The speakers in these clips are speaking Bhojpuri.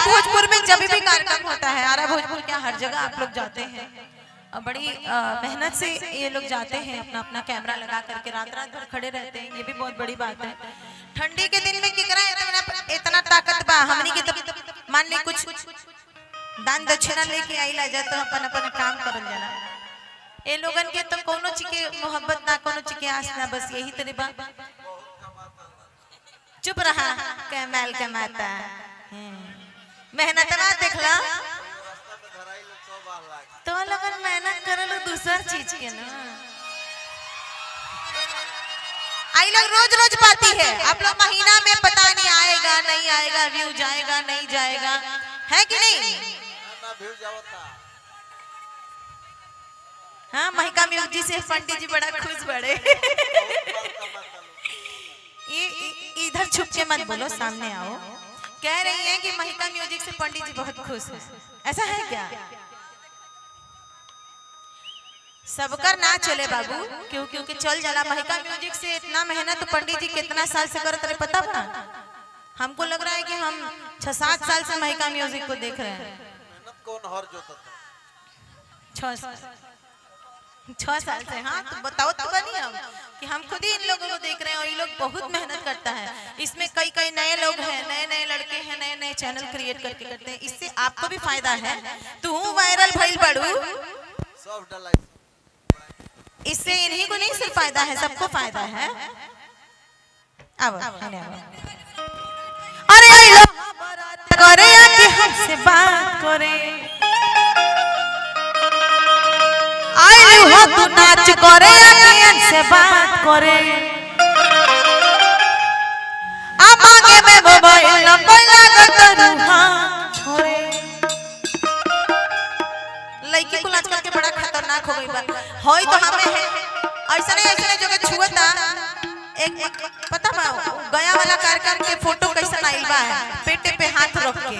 भोजपुर में जब भी कार्यक्रम होता है, आरा भोजपुर क्या हर जगह आप लोग जाते हैं और बड़ी मेहनत से ये लोग जाते हैं, अपना अपना कैमरा लगा करके रात रात भर खड़े रहते हैं, ये भी बहुत बड़ी बात है। ठंडी के दिन में किकरा इतना ताकत बा हमनी के, तो मान ली कुछ दान दक्षिणा लेके आइला जा तो अपन अपन काम करल जाला। ए लोगन के तो कोनो चीज के मोहब्बत ना, कोनो चीज के आस ना, बस यही तरी बा। चुप रहा कैमल कमाता मेहनत ना देखला तो लगन मेहनत करलो दूसर चीज के ना। आई लोग रोज रोज पाती है, आप लोग महीना में पता नहीं आएगा नहीं आएगा, व्यू जाएगा नहीं जाएगा, है कि नहीं? हाँ, महिका म्यूजिक से पंडित जी बड़ा खुश बड़े। इधर छुप के मत बोलो, सामने आओ। कह रही हैं कि महिका म्यूजिक से पंडित जी बहुत खुश है, ऐसा है क्या? सबकर ना चले बाबू, क्योंकि चल जाला महिका म्यूजिक से। इतना मेहनत तो पंडित जी कितना साल से करते रहे पता बा? हमको लग रहा है कि हम 6-7 साल से महिका म्यूजिक को देख रहे हैं। मेहनत कौन हर जोता था? 6 साल से। हाँ, तो बताओ तो बनी हम कि हम खुद ही इन लोगों को देख रहे हैं और ये लोग बहुत मेहनत करता है। इसमें कई नए लोग हैं, नए लड़के हैं, नए चैनल क्रिएट करके करते हैं। इससे आपको भी फायदा है, तू वायरल भइल बड़ू, इससे इन्हीं को नहीं सिर्फ फायदा है, सबको फायदा है। अब अरे करे कि हमसे बात करे, आई हो तू नाच करे कि हमसे बात करे, अब आगे में मोबाइल नंबर लागत रूहा छोरे। लड़की को आजकल के बड़ा खतरनाक हो गई बा, होई तो हमें है ऐसे जगह छुअता। एक पता बा गया वाला कार्यक्रम के फोटो कैसा आइल बा, पेटे पे हाथ रख के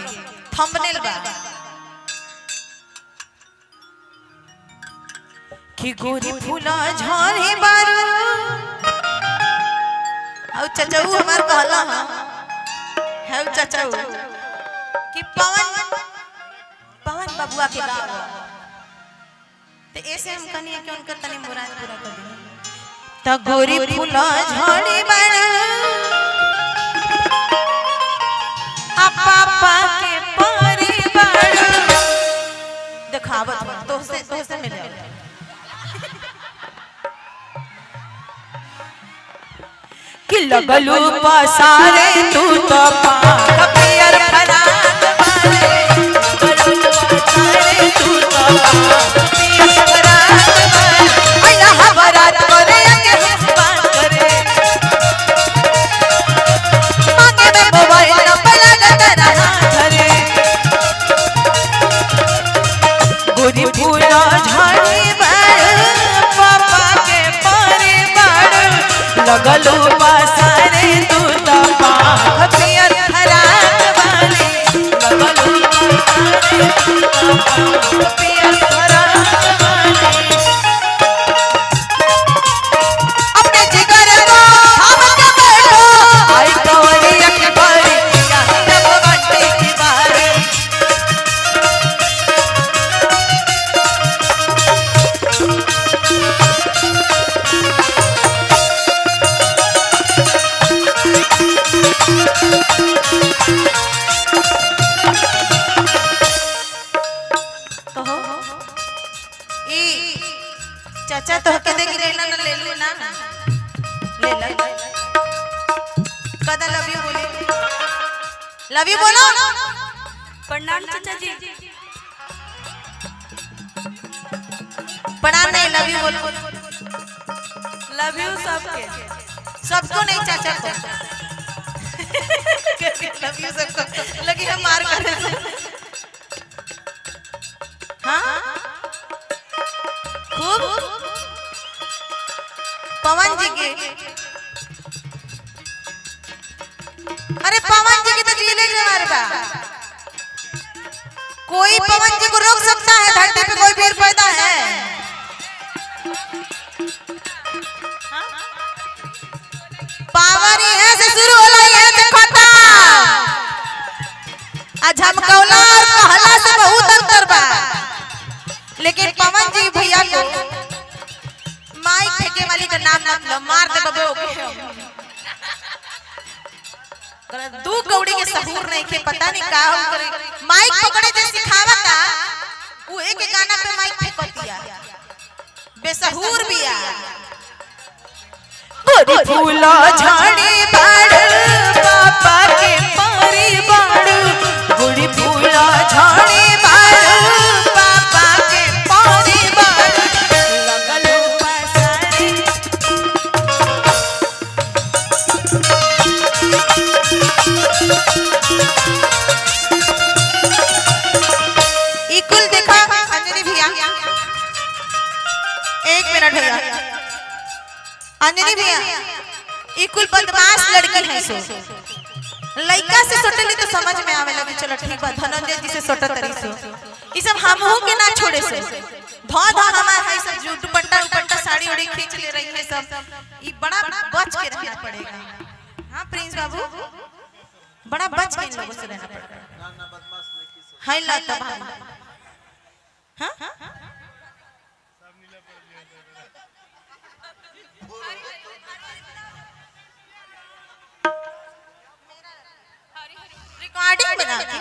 थंबनेल बा कि गोरी फूला झरे बारू। औ चचाऊ हमार कहला है चचाऊ कि पवन बबुआ के गाँव, तो ऐसे हम कनिए कि उनका तनी मुराद पूरा कर दिए। तो गोरी फूला झड़ी बारू पापा के परिवार दिखावत तो से मिले कि लगलू पसारे तू तो पाक पियर फराक वाले, लगलू पसारे तू तो पाक पियर फराक वाले। आया हवरात करे के बात करे, मांगे में मोबाइल नंबर लगत रहा धरे। गोरी फूला झाड़ी बार पापा के परिवार, लगलू पसारे तू तो पाक पियर फराक वाले, लगलू पसारे तू तो पाक पियर फराक वाले। अपने जिगर को थाम के बैठो, आई कवरिया की बारी किया जब घंटे की बारी। चाचा तो के देख लेना ना, ले लेना ले ले कदा लव यू बोले, लव यू बोलो। प्रणाम चाचा जी। प्रणाम नहीं, लव यू बोलो। लव यू सबको नहीं, चाचा को लव यू सबको। लगी हम मार कर। हाँ खूब पवन जी के, अरे पवन जी की तो जीले जवार बा, कोई पवन जी को रोक सकता है? धरती पे कोई वीर पैदा है? पावर ही है से शुरू होला, ये देखो ता झमकौला और कहला से बहुत अंतर बा। लेकिन पवन जी भैया को माइक फेंके वाली का नाम मत लो, मार दे बबो। दू कौड़ी के सहूर नहीं के पता नहीं का हम करे। माइक पकड़े जे सिखावा का वो एक गाना पे माइक फेंकतिया, बेसहूर बिया। गोरी फूला झाड़ी बाड़ पापा के पारी बाड़, गोरी फूला झाड़ी बाड़ पापा के पारी बाड़, लगलो पसारे इकुल देखा अंजनी भैया, एक मिनट भैया। अंजनी भैया इकुल बदमाश लड़की है सो, लइका से सटली तो समझ में आवे लगी, चलो ठीक बा धनंजय जी से सटत रही सो। ई सब हमहू के ना छोड़े से धा धा हमार है सब जो दुपट्टा दुपट्टा साड़ी उड़ी खींच ले रही है सब। ई बड़ा बच के रहना पड़ेगा। हां प्रिंस बाबू बड़ा बच के इन लोगों से रहना पड़ेगा। ना ना बदमाश नहीं किसी हाय ला तब हां रिकॉर्डिंग बना के